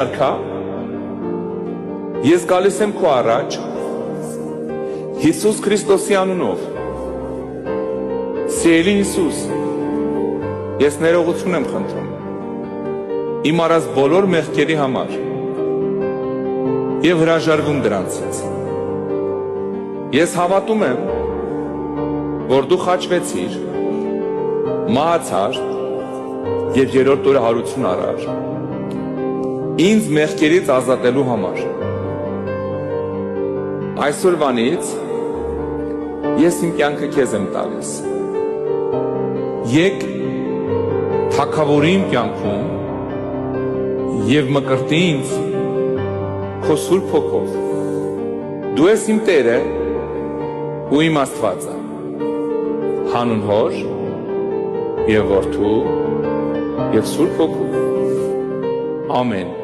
Արքա, ես գալիս եմ քո առաջ Հիսուս Քրիստոսի անունով։ Սիրելի Հիսուս, ես ներողություն եմ խնդրում իմ արած բոլոր մեղքերի համար եւ հրաժարվում դրանցից։ Ես հավատում եմ, որ դու խաչվեցիր, մահացար եւ երրորդ օրը հարություն առար ինձ մեղքերից ազատելու համար։ Այսօրվանից ես իմ կյանքը քեզ եմ տալիս։ Եկ թագավորի իմ կյանքում եւ մկրտի ինձ քո սուրբ հոգով։ Դու ես իմ Տերը ու իմ Աստվածը։ Հանուն Հոր եւ Որդու եւ Սուրբ Հոգու։ Ամեն։